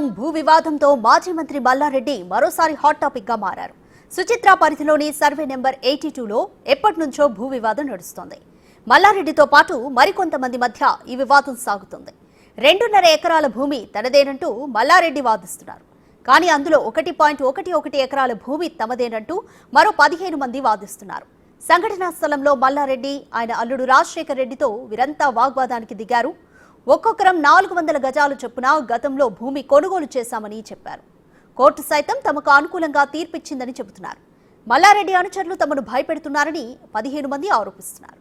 చూస్తున్నాం. భూ వివాదంతో మాజీ మంత్రి మల్లారెడ్డి మరోసారి హాట్ టాపిక్ గా మారారు. సుచిత్ర పరిధిలోని సర్వే నెంబర్ 82లో ఎప్పటి నుంచో భూ వివాదం నడుస్తోంది. మల్లారెడ్డితో పాటు మరికొంతమంది మధ్య ఈ వివాదం సాగుతుంది. 2.5 ఎకరాల భూమి తనదేనంటూ మల్లారెడ్డి వాదిస్తున్నారు. కానీ అందులో 1.11 ఎకరాల భూమి తమదేనంటూ మరో 15 మంది వాదిస్తున్నారు. సంఘటనా స్థలంలో మల్లారెడ్డి ఆయన అల్లుడు రాజశేఖర్ రెడ్డితో వీరంతా వాగ్వాదానికి దిగారు. ఒక్కొక్కరం 400 గజాలు చొప్పున గతంలో భూమి కొనుగోలు చేశామని చెప్పారు. కోర్టు సైతం తమకు అనుకూలంగా తీర్పిచ్చిందని చెబుతున్నారు. మల్లారెడ్డి అనుచరులు తమను భయపెడుతున్నారని 15 మంది ఆరోపిస్తున్నారు.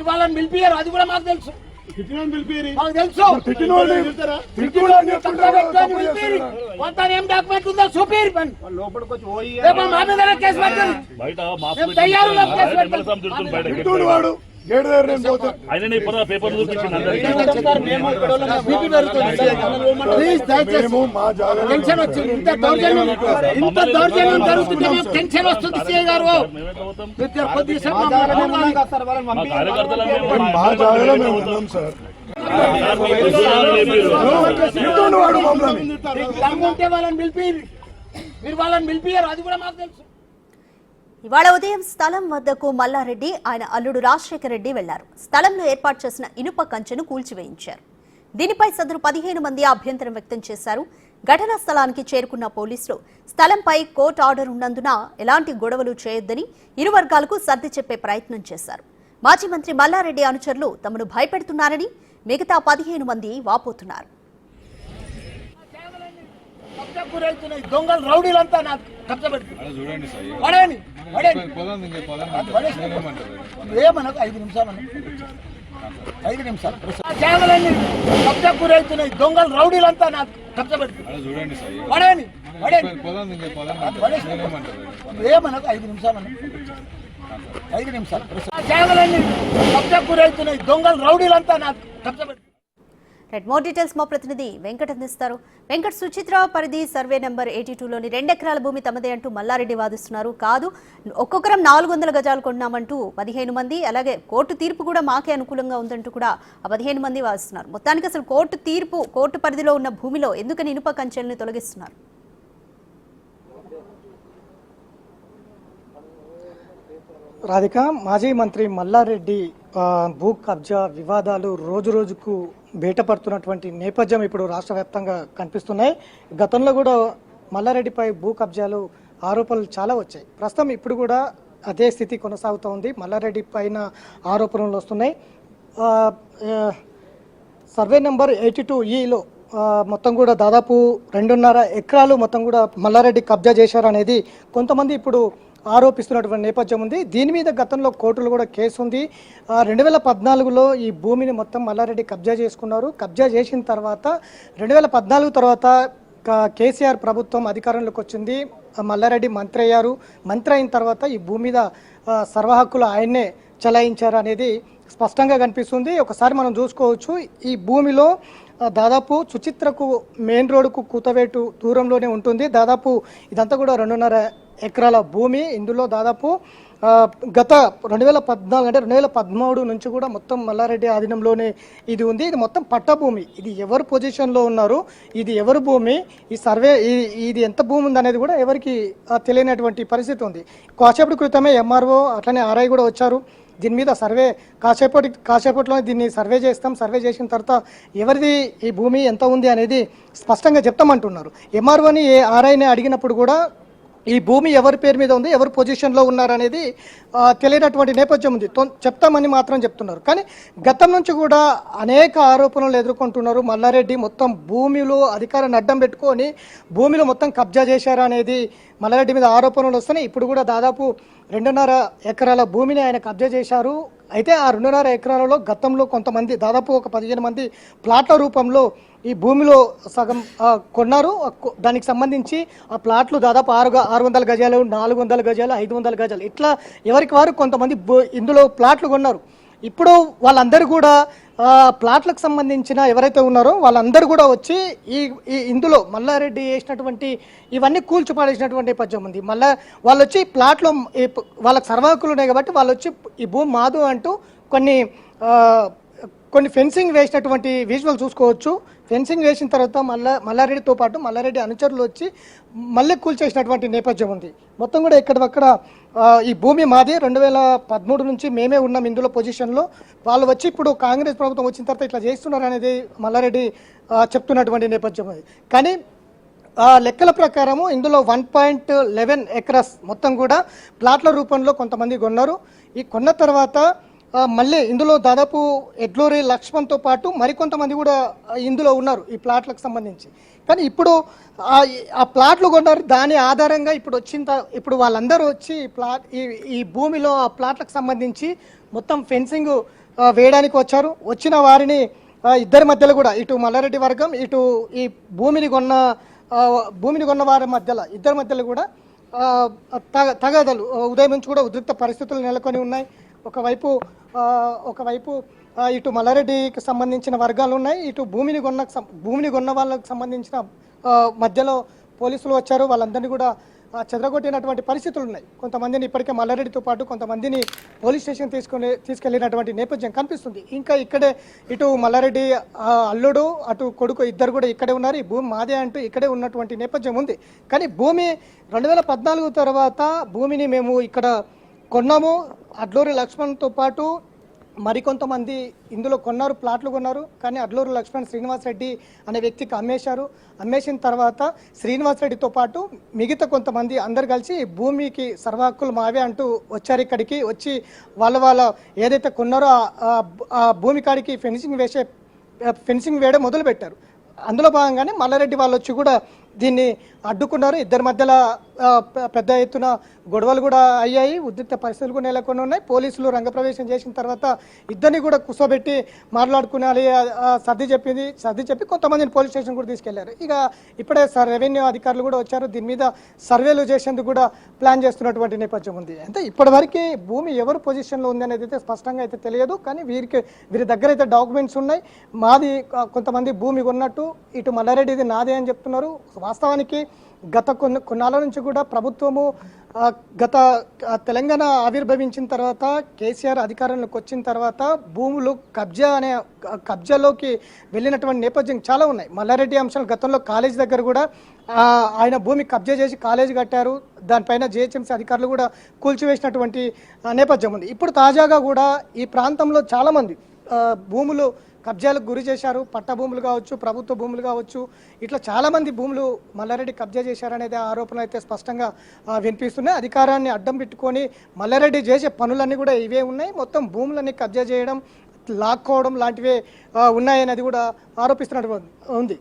వాళ్ళని పిలిపియారు, అది కూడా మాకు తెలుసు. ఏం డాక్యుమెంట్ ఉందో చూపిరు. మా మీద కేసు పెట్టారు. టెన్షన్ వచ్చింది. ఇంత దౌర్జన్యం జరుగుతుంటే టెన్షన్ వస్తుంది. సిఐ గారు వాళ్ళని పిలిపియారు, అది కూడా మాకు తెలుసు. ఇవాళ ఉదయం స్థలం వద్దకు మల్లారెడ్డి ఆయన అల్లుడు రాజశేఖర్ రెడ్డి వెళ్లారు. స్థలంలో ఏర్పాటు చేసిన ఇనుప కంచెను కూల్చివేయించారు. దీనిపై సదరు 15 మంది అభ్యంతరం వ్యక్తం చేశారు. ఘటనా స్థలానికి చేరుకున్న పోలీసులు స్థలంపై కోర్టు ఆర్డర్ ఉన్నందున ఎలాంటి గొడవలు చేయొద్దని ఇరు వర్గాలకు సర్ది చెప్పే ప్రయత్నం చేశారు. మాజీ మంత్రి మల్లారెడ్డి అనుచరులు తమను భయపెడుతున్నారని మిగతా 15 మంది వాపోతున్నారు. దొంగలు రౌడీలంతా నాకు ఏమన్నా 5 నిమిషాలు కబ్జా గురవుతున్నాయి. దొంగలు రౌడీలంతా నాకు ఏమన్నా 5 నిమిషాలు కబ్జా గురవుతున్నాయి. దొంగలు రౌడీలంతా నాకు కబ్జా. మోర్ డీటెయిల్స్ మా ప్రతినిధి వెంకట్ అందిస్తారు. వెంకట్, సుచిత్ర పరిధి సర్వే నెంబర్ 82లోని 2 ఎకరాల భూమి తమదే అంటూ మల్లారెడ్డి వాదిస్తున్నారు. కాదు, ఒక్కొక్కరం 400 గజాలు కొన్నామంటూ 15 మంది, అలాగే కోర్టు తీర్పు కూడా మాకే అనుకూలంగా ఉందంటూ కూడా ఆ 15 మంది వాదిస్తున్నారు. మొత్తానికి అసలు కోర్టు పరిధిలో ఉన్న భూమిలో ఎందుకని ఇనుప కంచెల్ని తొలగిస్తున్నారు? రాధిక, మాజీ మంత్రి మల్లారెడ్డి భూ కబ్జా వివాదాలు రోజు రోజుకు బయటపడుతున్నటువంటి నేపథ్యం ఇప్పుడు రాష్ట్ర వ్యాప్తంగా కనిపిస్తున్నాయి. గతంలో కూడా మల్లారెడ్డిపై భూ కబ్జాలు ఆరోపణలు చాలా వచ్చాయి. ప్రస్తుతం ఇప్పుడు కూడా అదే స్థితి కొనసాగుతూ ఉంది. మల్లారెడ్డి పైన ఆరోపణలు వస్తున్నాయి. సర్వే నెంబర్ 82E మొత్తం కూడా దాదాపు 2.5 ఎకరాలు మొత్తం కూడా మల్లారెడ్డి కబ్జా చేశారనేది కొంతమంది ఇప్పుడు ఆరోపిస్తున్నటువంటి నేపథ్యం ఉంది. దీని మీద గతంలో కోర్టులో కూడా కేసు ఉంది. 2014లో ఈ భూమిని మొత్తం మల్లారెడ్డి కబ్జా చేసుకున్నారు. కబ్జా చేసిన తర్వాత 2014 తర్వాత కేసీఆర్ ప్రభుత్వం అధికారంలోకి వచ్చింది. మల్లారెడ్డి మంత్రి అయ్యారు. మంత్రి అయిన తర్వాత ఈ భూమి మీద సర్వహక్కులు ఆయన్నే చలాయించారు అనేది స్పష్టంగా కనిపిస్తుంది. ఒకసారి మనం చూసుకోవచ్చు, ఈ భూమిలో దాదాపు సుచిత్రకు మెయిన్ రోడ్డుకు కూతవేటు దూరంలోనే ఉంటుంది. దాదాపు ఇదంతా కూడా 2.5 ఎకరాల భూమి. ఇందులో దాదాపు గత 2014 అంటే 2013 నుంచి కూడా మొత్తం మల్లారెడ్డి ఆధీనంలోనే ఇది ఉంది. ఇది మొత్తం పట్టభూమి. ఇది ఎవరు పొజిషన్లో ఉన్నారు, ఇది ఎవరు భూమి, ఈ సర్వే ఇది ఎంత భూమి ఉంది అనేది కూడా ఎవరికి తెలియనటువంటి పరిస్థితి ఉంది. కాసేపటి క్రితమే ఎంఆర్ఓ అట్లనే ఆర్ఐ కూడా వచ్చారు. దీని మీద సర్వే కాసేపట్లో దీన్ని సర్వే చేస్తాం. సర్వే చేసిన తర్వాత ఎవరిది ఈ భూమి ఎంత ఉంది అనేది స్పష్టంగా చెప్తామంటున్నారు. ఎంఆర్ఓని ఆర్ఐని అడిగినప్పుడు కూడా ఈ భూమి ఎవరి పేరు మీద ఉంది, ఎవరు పొజిషన్లో ఉన్నారనేది తెలియనటువంటి నేపథ్యం ఉంది. చెప్తామని మాత్రం చెప్తున్నారు. కానీ గతం నుంచి కూడా అనేక ఆరోపణలు ఎదుర్కొంటున్నారు. మల్లారెడ్డి మొత్తం భూమిలో అధికారాన్ని అడ్డం పెట్టుకొని భూమిలో మొత్తం కబ్జా చేశారనేది మల్లారెడ్డి మీద ఆరోపణలు వస్తున్నాయి. ఇప్పుడు కూడా దాదాపు 2.5 ఎకరాల భూమిని ఆయన కబ్జా చేశారు. అయితే ఆ 2.5 ఎకరాలలో గతంలో కొంతమంది దాదాపు ఒక 15 మంది ప్లాట్ల రూపంలో ఈ భూమిలో సగం కొన్నారు. దానికి సంబంధించి ఆ ప్లాట్లు దాదాపు 600 గజాలు, 400 గజాలు, 500 గజాలు ఇట్లా ఎవరికి వారు కొంతమంది ఇందులో ప్లాట్లు కొన్నారు. ఇప్పుడు వాళ్ళందరూ కూడా ప్లాట్లకు సంబంధించిన ఎవరైతే ఉన్నారో వాళ్ళందరూ కూడా వచ్చి ఇందులో మల్లారెడ్డి వేసినటువంటి ఇవన్నీ కూల్చిపాడేసినటువంటి నేపథ్యం ఉంది. మళ్ళీ వాళ్ళు వచ్చి ప్లాట్లో వాళ్ళకి సర్వాకులు ఉన్నాయి కాబట్టి వాళ్ళు వచ్చి ఈ భూమి మాదు అంటూ కొన్ని ఫెన్సింగ్ వేసినటువంటి విజువల్ చూసుకోవచ్చు. ఫెన్సింగ్ వేసిన తర్వాత మల్లారెడ్డితో పాటు మల్లారెడ్డి అనుచరులు వచ్చి మళ్ళీ కూల్చేసినటువంటి నేపథ్యం ఉంది. మొత్తం కూడా ఎక్కడక్కడ ఈ భూమి మాది 2013 నుంచి మేమే ఉన్నాం ఇందులో పొజిషన్లో. వాళ్ళు వచ్చి ఇప్పుడు కాంగ్రెస్ ప్రభుత్వం వచ్చిన తర్వాత ఇట్లా చేస్తున్నారు అనేది మల్లారెడ్డి చెప్తున్నటువంటి నేపథ్యం ఉంది. కానీ లెక్కల ప్రకారము ఇందులో 1.11 ఎకరాస్ మొత్తం కూడా ప్లాట్ల రూపంలో కొంతమంది కొన్నారు. ఈ కొన్న తర్వాత మళ్ళీ ఇందులో దాదాపు ఎడ్లూరి లక్ష్మణ్తో పాటు మరికొంతమంది కూడా ఇందులో ఉన్నారు ఈ ప్లాట్లకు సంబంధించి. కానీ ఇప్పుడు ఆ ప్లాట్లు కొన్నారు. దాని ఆధారంగా ఇప్పుడు వాళ్ళందరూ వచ్చి ఈ భూమిలో ఆ ప్లాట్లకు సంబంధించి మొత్తం ఫెన్సింగ్ వేయడానికి వచ్చారు. వచ్చిన వారిని ఇద్దరి మధ్యలో కూడా ఇటు మల్లారెడ్డి వర్గం ఇటు ఈ భూమిని కొన్న వారి మధ్యలో ఇద్దరి మధ్యలో కూడా తగాదాలు ఉదయం నుంచి కూడా ఉద్రిక్త పరిస్థితులు నెలకొని ఉన్నాయి. ఒకవైపు ఇటు మల్లారెడ్డికి సంబంధించిన వర్గాలు ఉన్నాయి, ఇటు భూమిని కొన్న వాళ్ళకి సంబంధించిన మధ్యలో పోలీసులు వచ్చారు. వాళ్ళందరినీ కూడా చెదరగొట్టినటువంటి పరిస్థితులు ఉన్నాయి. కొంతమందిని ఇప్పటికే మల్లారెడ్డితో పాటు కొంతమందిని పోలీస్ స్టేషన్ తీసుకెళ్లినటువంటి నేపథ్యం కనిపిస్తుంది. ఇంకా ఇక్కడే ఇటు మల్లారెడ్డి అల్లుడు అటు కొడుకు ఇద్దరు కూడా ఇక్కడే ఉన్నారు. ఈ భూమి మాదే అంటూ ఇక్కడే ఉన్నటువంటి నేపథ్యం ఉంది. కానీ భూమి 2014 తర్వాత భూమిని మేము ఇక్కడ కొన్నాము. అడ్లూరి లక్ష్మణ్తో పాటు మరికొంతమంది ఇందులో ప్లాట్లు కొన్నారు. కానీ అడ్లూరి లక్ష్మణ్ శ్రీనివాసరెడ్డి అనే వ్యక్తికి అమ్మేసిన తర్వాత శ్రీనివాసరెడ్డితో పాటు మిగతా కొంతమంది అందరు కలిసి భూమికి సర్వాహక్కులు మావే అంటూ వచ్చారు. ఇక్కడికి వచ్చి వాళ్ళ ఏదైతే కొన్నారో ఆ భూమి కాడికి ఫెన్సింగ్ వేయడం మొదలుపెట్టారు. అందులో భాగంగానే మల్లారెడ్డి వాళ్ళు వచ్చి కూడా దీన్ని అడ్డుకున్నారు. ఇద్దరి మధ్యలో పెద్ద ఎత్తున గొడవలు కూడా అయ్యాయి. ఉద్రిక్త పరిస్థితులు కూడా నెలకొని ఉన్నాయి. పోలీసులు రంగప్రవేశం చేసిన తర్వాత ఇద్దరిని కూడా కూర్చోబెట్టి మాట్లాడుకునాలి సర్ది చెప్పి కొంతమందిని పోలీస్ స్టేషన్ కూడా తీసుకెళ్లారు. ఇక ఇప్పుడే రెవెన్యూ అధికారులు కూడా వచ్చారు. దీని మీద సర్వేలు చేసేందుకు కూడా ప్లాన్ చేస్తున్నటువంటి నేపథ్యం ఉంది. అంటే ఇప్పటివరకు భూమి ఎవరు పొజిషన్లో ఉంది అనేది అయితే స్పష్టంగా అయితే తెలియదు. కానీ వీరి దగ్గర అయితే డాక్యుమెంట్స్ ఉన్నాయి. మాది కొంతమంది భూమి కొన్నట్టు, ఇటు మల్లారెడ్డిది నాదే అని చెప్తున్నారు. వాస్తవానికి గత కొన్నాళ్ళ నుంచి కూడా ప్రభుత్వము గత తెలంగాణ ఆవిర్భవించిన తర్వాత కేసీఆర్ అధికారంలోకి వచ్చిన తర్వాత భూములు కబ్జాలోకి వెళ్ళినటువంటి నేపథ్యం చాలా ఉన్నాయి. మల్లారెడ్డి అంశాలు గతంలో కాలేజీ దగ్గర కూడా ఆయన భూమి కబ్జా చేసి కాలేజీ కట్టారు. దానిపైన జిహెచ్ఎంసీ అధికారులు కూడా కూల్చివేసినటువంటి నేపథ్యం ఉంది. ఇప్పుడు తాజాగా కూడా ఈ ప్రాంతంలో చాలామంది భూములు కబ్జాలకు గురి చేశారు. పట్ట భూములు కావచ్చు, ప్రభుత్వ భూములు కావచ్చు, ఇట్లా చాలామంది భూములు మల్లారెడ్డి కబ్జా చేశారనేది ఆరోపణలు అయితే స్పష్టంగా వినిపిస్తున్నాయి. అధికారాన్ని అడ్డం పెట్టుకొని మల్లారెడ్డి చేసే పనులన్నీ కూడా ఇవే ఉన్నాయి. మొత్తం భూములన్నీ కబ్జా చేయడం, లాక్కోవడం లాంటివే ఉన్నాయనేది కూడా ఆరోపిస్తున్నట్టు ఉంది.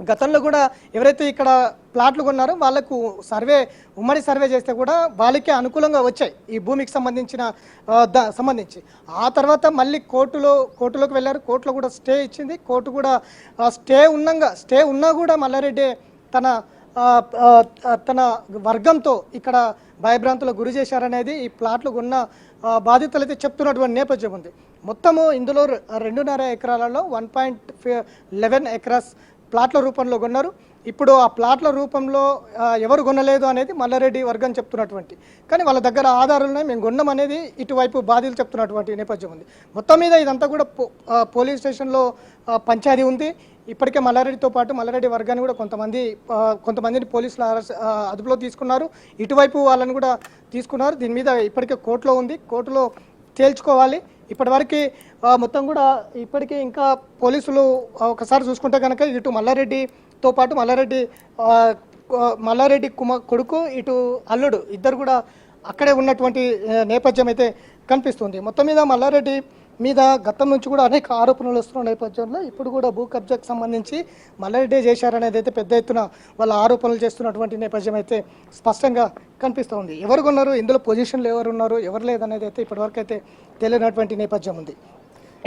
గతంలో కూడా ఎవరైతే ఇక్కడ ప్లాట్లు కొన్నారో వాళ్లకు ఉమ్మడి సర్వే చేస్తే కూడా వాళ్ళకే అనుకూలంగా వచ్చాయి ఈ భూమికి సంబంధించి. ఆ తర్వాత మళ్ళీ కోర్టులోకి వెళ్ళారు. కోర్టులో కూడా స్టే ఇచ్చింది. కోర్టు కూడా స్టే ఉన్నా కూడా మల్లారెడ్డి తన వర్గంతో ఇక్కడ భయభ్రాంతులకు గురి చేశారనేది ఈ ప్లాట్లు కొన్న బాధితులు అయితే చెప్తున్నటువంటి నేపథ్యం ఉంది. మొత్తము ఇందులో 2.5 ఎకరాలలో 1.11 ఎకరాస్ ప్లాట్ల రూపంలో కొన్నారు. ఇప్పుడు ఆ ప్లాట్ల రూపంలో ఎవరు కొనలేదు అనేది మల్లారెడ్డి వర్గం చెప్తున్నటువంటి, కానీ వాళ్ళ దగ్గర ఆధారాలు ఉన్నాయి, మేము కొన్నాం అనేది ఇటువైపు బాధితులు చెప్తున్నటువంటి నేపథ్యం ఉంది. మొత్తం మీద ఇదంతా కూడా పోలీస్ స్టేషన్లో పంచాయతీ ఉంది. ఇప్పటికే మల్లారెడ్డితో పాటు మల్లారెడ్డి వర్గాన్ని కూడా కొంతమందిని పోలీసులు అదుపులో తీసుకున్నారు. ఇటువైపు వాళ్ళని కూడా తీసుకున్నారు. దీని మీద ఇప్పటికే కోర్టులో ఉంది. కోర్టులో తేల్చుకోవాలి. ఇప్పటివరకు మొత్తం కూడా ఇప్పటికే ఇంకా పోలీసులు ఒకసారి చూసుకుంటే కనుక ఇటు మల్లారెడ్డితో పాటు మల్లారెడ్డి కొడుకు ఇటు అల్లుడు ఇద్దరు కూడా అక్కడే ఉన్నటువంటి నేపథ్యం అయితే కనిపిస్తుంది. మొత్తం మీద మల్లారెడ్డి మీద గతం నుంచి కూడా అనేక ఆరోపణలు వస్తున్న నేపథ్యంలో ఇప్పుడు కూడా భూ కబ్జాకు సంబంధించి మల్లారెడ్డి చేశారనేది అయితే పెద్ద ఎత్తున వాళ్ళ ఆరోపణలు చేస్తున్నటువంటి నేపథ్యం అయితే స్పష్టంగా కనిపిస్తూ ఉంది. ఎవరు కొన్నారు, ఇందులో పొజిషన్లు ఎవరు ఉన్నారు, ఎవరు లేదనేది అయితే ఇప్పటివరకు అయితే తెలియనటువంటి నేపథ్యం ఉంది.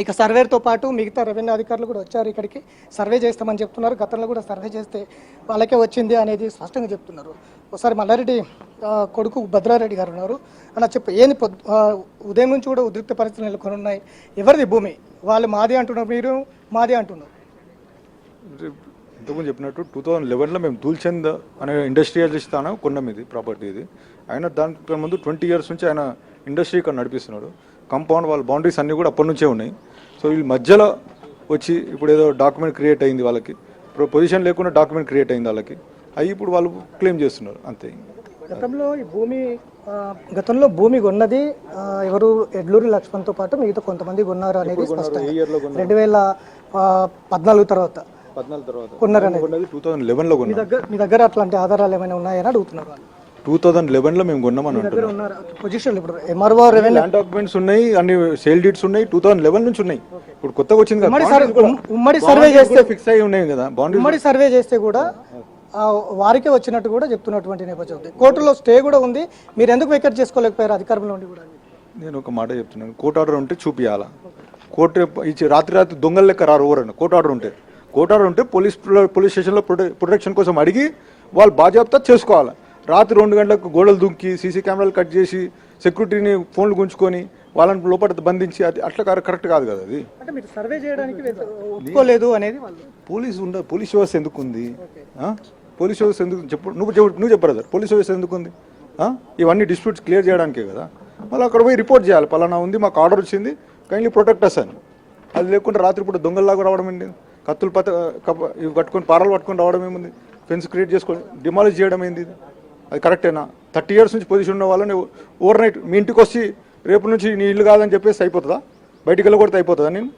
ఇక సర్వేతో పాటు మిగతా రెవెన్యూ అధికారులు కూడా వచ్చారు, ఇక్కడికి సర్వే చేస్తామని చెప్తున్నారు. గతంలో కూడా సర్వే చేస్తే వాళ్ళకే వచ్చింది అనేది స్పష్టంగా చెప్తున్నారు. ఒకసారి మల్లారెడ్డి కొడుకు భద్రారెడ్డి గారు ఉన్నారు. అలా చెప్పు, ఏంది ఉదయం నుంచి కూడా ఉద్రిక్త పరిస్థితులు నెలకొని ఉన్నాయి. ఎవరిది భూమి? వాళ్ళు మాది అంటున్నారు, మీరు మాది అంటున్నారు. ఇంతకుముందు చెప్పినట్టు 2011లో మేము దూల్చంద్ అనే ఇండస్ట్రియలిస్ట్ కొన్నాం ఇది ప్రాపర్టీ. ఇది ఆయన దానికి ముందు 20 years నుంచి ఆయన ఇండస్ట్రీ ఇక్కడ నడిపిస్తున్నాడు. కాంపౌండ్ వాళ్ళ బౌండరీస్ అన్నీ కూడా అప్పటి నుంచే ఉన్నాయి. సో వీళ్ళు మధ్యలో వచ్చి ఇప్పుడు ఏదో డాక్యుమెంట్ క్రియేట్ అయింది వాళ్ళకి, పొజిషన్ లేకుండా డాక్యుమెంట్ క్రియేట్ అయింది వాళ్ళకి, అవి ఇప్పుడు వాళ్ళు క్లెయిమ్ చేస్తున్నారు అంతే. గతంలో భూమి కొన్నది ఎవరు, ఎడ్లూరి లక్ష్మణ్తో పాటు మిగతా కొంతమంది కొన్నారు అనేది 2014 తర్వాత కొన్నారని 2011లో మీ దగ్గర అట్లాంటి ఆధారాలు ఏమైనా ఉన్నాయని అడుగుతున్నారు. 2011లో మేము కొన్నామని అంటున్నాం. పొజిషన్ ఇప్పుడు ఎంఆర్ఓ ల్యాండ్ డాక్యుమెంట్స్ ఉన్నాయి, అన్ని సేల్ డీడ్స్ ఉన్నాయి, 2011 నుంచి ఉన్నాయి. ఇప్పుడు కొత్తగా వచ్చింది కదా, ఉమ్మడి సర్వే చేస్తే ఫిక్స్ అయి ఉన్నాయి కదా. ఉమ్మడి సర్వే చేస్తే కూడా వారికే వచ్చినట్టు కూడా చెప్తున్నటువంటి నేపథ్యం ఉంది. కోర్టులో స్టే కూడా ఉంది, మీరు ఎందుకు వెకెట్ చేసుకోలేకపోయారు అధికారంలో ఉండి కూడా? నేను ఒక మాట చెప్తున్నాను, కోర్టు ఆర్డర్ ఉంటే చూపియాలా. కోర్టు ఇచ్చి రాత్రి దొంగల లెక్క రారు ఎవరన్నా. కోర్టు ఆర్డర్ ఉంటే పోలీస్ స్టేషన్లో ప్రొటెక్షన్ కోసం అడిగి వాళ్ళు బాధ్యత చేసుకోవాలి. రాత్రి 2 గంటలకు గోడలు దుంకి సీసీ కెమెరాలు కట్ చేసి సెక్యూరిటీని ఫోన్లు గుంజుకొని వాళ్ళని లోపల బంధించి అది అట్లా కరెక్ట్ కాదు కదా. అది అంటే మీరు సర్వే చేయడానికి ఒప్పుకోలేదు అనేది పోలీస్ వ్యవస్థ ఎందుకు ఉంది? పోలీస్ వ్యవస్థ ఎందుకు చెప్పు, నువ్వు చెప్పరా సార్, పోలీస్ వ్యవస్థ ఎందుకు ఉంది? ఇవన్నీ డిస్ప్యూట్స్ క్లియర్ చేయడానికే కదా. మళ్ళీ అక్కడ పోయి రిపోర్ట్ చేయాలి, పలానా ఉంది, మాకు ఆర్డర్ వచ్చింది, కైండ్లీ ప్రొటెక్ట్ అస్ అని. అది లేకుండా రాత్రిపూట దొంగల్లాగా రావడం ఏంటి? కత్తులు ఇవి కట్టుకొని పారాలు పట్టుకొని రావడం ఏముంది? ఫెన్స్ క్రియేట్ చేసుకొని డిమాలిష్ చేయడం ఏంది? అది కరెక్టేనా? 30 years నుంచి పొజిషన్ ఉన్న వాళ్ళని ఓవర్ నైట్ మీ ఇంటికి వచ్చి రేపు నుంచి నీ ఇల్లు కాదని చెప్పేసి అయిపోతుందా? బయటికి వెళ్ళకూడదు అయిపోతుందా? నేను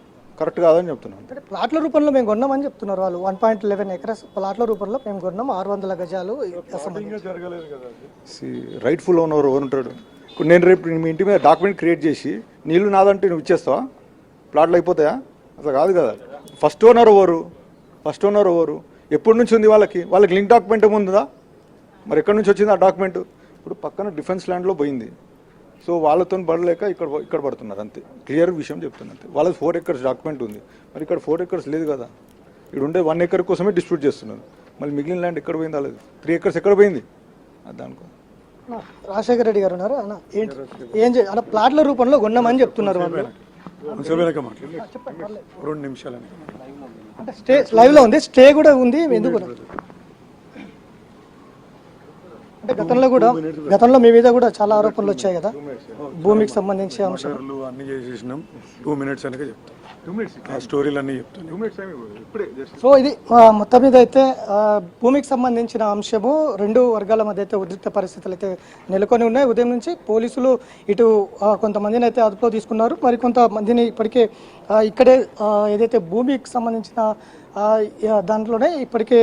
కరెక్ట్ కాదని చెప్తున్నాను. ప్లాట్ల రూపంలో మేము కొన్నామని చెప్తున్నారు వాళ్ళు. 1.11 acres ప్లాట్ల రూపంలో మేము కొన్నాం, 600 గజాలు. రైట్ఫుల్ ఓనర్ ఎవరు ఉంటాడు? ఇప్పుడు నేను రేపు మీ ఇంటి మీద డాక్యుమెంట్ క్రియేట్ చేసి నీళ్ళు నాదంటే నువ్వు ఇచ్చేస్తావా? ప్లాట్లు అయిపోతాయా? అసలు కాదు కదా. ఫస్ట్ ఓనర్ ఎవరు? ఎప్పటి నుంచి ఉంది వాళ్ళకి లింక్ డాక్యుమెంట్ ఏముందా? మరి ఎక్కడి నుంచి వచ్చింది ఆ డాక్యుమెంట్? ఇప్పుడు పక్కన డిఫెన్స్ ల్యాండ్లో పోయింది, సో వాళ్ళతో పడలేక ఇక్కడ పడుతున్నారు అంతే. క్లియర్ విషయం చెప్తున్నారు అంతే. వాళ్ళది 4 acres డాక్యుమెంట్ ఉంది, మరి ఇక్కడ 4 acres లేదు కదా. ఇక్కడ ఉండే 1 acre కోసమే డిస్ప్యూట్ చేస్తున్నారు. మళ్ళీ మిగిలిన ల్యాండ్ ఎక్కడ పోయింది? లేదు 3 acres ఎక్కడ పోయింది? దానికో రాజశేఖర రెడ్డి గారు ఉన్నారు అన్న, ఏం అలా ప్లాట్ల రూపంలో కొన్నామని చెప్తున్నారు వాళ్ళు. 2 నిమిషాలు అంటే స్టే లైవ్ లో ఉంది, స్టే కూడా ఉంది. ఎందుకు అంటే గతంలో మీ మీద కూడా చాలా ఆరోపణలు వచ్చాయి కదా భూమికి సంబంధించి అంశం. అన్ని చేసేసినాం. 2 minutes అనగా చెప్తాం, స్టోరీలు అన్నీ చెప్తాను. సో ఇది మొత్తం మీద అయితే భూమికి సంబంధించిన అంశము 2 వర్గాల మధ్య అయితే ఉద్రిక్త పరిస్థితులు అయితే నెలకొని ఉన్నాయి. ఉదయం నుంచి పోలీసులు ఇటు కొంతమందిని అయితే అదుపులో తీసుకున్నారు, మరి కొంతమందిని ఇప్పటికే ఇక్కడే ఏదైతే భూమికి సంబంధించిన దాంట్లోనే ఇప్పటికే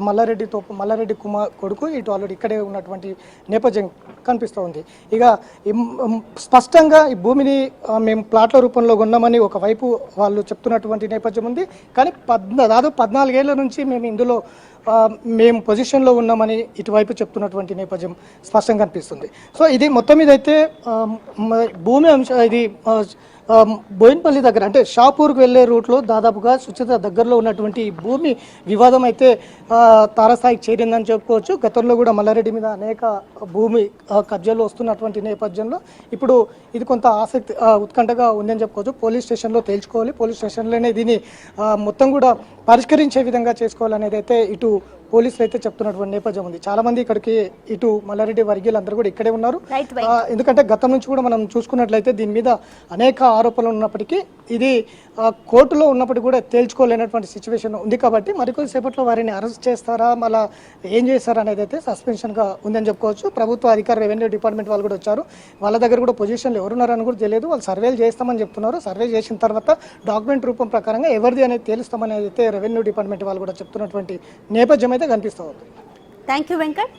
మల్లారెడ్డి కుమార్ కొడుకు ఇటు ఆల్రెడీ ఇక్కడే ఉన్నటువంటి నేపథ్యం కనిపిస్తూ ఉంది. ఇక స్పష్టంగా ఈ భూమిని మేము ప్లాట్ల రూపంలో కొన్నామని ఒకవైపు వాళ్ళు చెప్తున్నటువంటి నేపథ్యం ఉంది. కానీ దాదాపు 14 ఏళ్ల నుంచి మేము ఇందులో మేము పొజిషన్లో ఉన్నామని ఇటువైపు చెప్తున్నటువంటి నేపథ్యం స్పష్టంగా కనిపిస్తుంది. సో ఇది మొత్తం మీద అయితే భూమి అంశం ఇది బోయిన్పల్లి దగ్గర అంటే షాపూర్కు వెళ్లే రూట్లో దాదాపుగా సుచిత దగ్గరలో ఉన్నటువంటి భూమి వివాదం అయితే తారస్థాయికి చేరిందని చెప్పుకోవచ్చు. గతంలో కూడా మల్లారెడ్డి మీద అనేక భూమి కబ్జాలు వస్తున్నటువంటి నేపథ్యంలో ఇప్పుడు ఇది కొంత ఆసక్తి ఉత్కంఠగా ఉందని చెప్పుకోవచ్చు. పోలీస్ స్టేషన్లో తేల్చుకోవాలి, పోలీస్ స్టేషన్లోనే దీన్ని మొత్తం కూడా పరిష్కరించే విధంగా చేసుకోవాలనేది అయితే ఇటు పోలీసులు అయితే చెప్తున్నటువంటి నేపథ్యం ఉంది. చాలా మంది ఇక్కడికి ఇటు మల్లారెడ్డి వర్గీయులు అందరూ కూడా ఇక్కడే ఉన్నారు. ఎందుకంటే గతం నుంచి కూడా మనం చూసుకున్నట్లయితే దీని మీద అనేక ఆరోపణలు ఉన్నప్పటికీ ఇది కోర్టులో ఉన్నప్పటికీ కూడా తేల్చుకోలేనటువంటి సిచ్యువేషన్ ఉంది. కాబట్టి మరికొద్దిసేపట్లో వారిని అరెస్ట్ చేస్తారా, మళ్ళీ ఏం చేస్తారా అనేది అయితే సస్పెన్షన్గా ఉందని చెప్పుకోవచ్చు. ప్రభుత్వ అధికార రెవెన్యూ డిపార్ట్మెంట్ వాళ్ళు కూడా వచ్చారు, వాళ్ళ దగ్గర కూడా పొజిషన్లు ఎవరున్నారని కూడా తెలియదు. వాళ్ళు సర్వేలు చేస్తామని చెప్తున్నారు. సర్వే చేసిన తర్వాత డాక్యుమెంట్ రూపం ప్రకారంగా ఎవరిది అనేది తేలుస్తామని అయితే రెవెన్యూ డిపార్ట్మెంట్ వాళ్ళు కూడా చెప్తున్నటువంటి నేపథ్యం అయితే కనిపిస్తూ ఉంది. Thank you Venkat.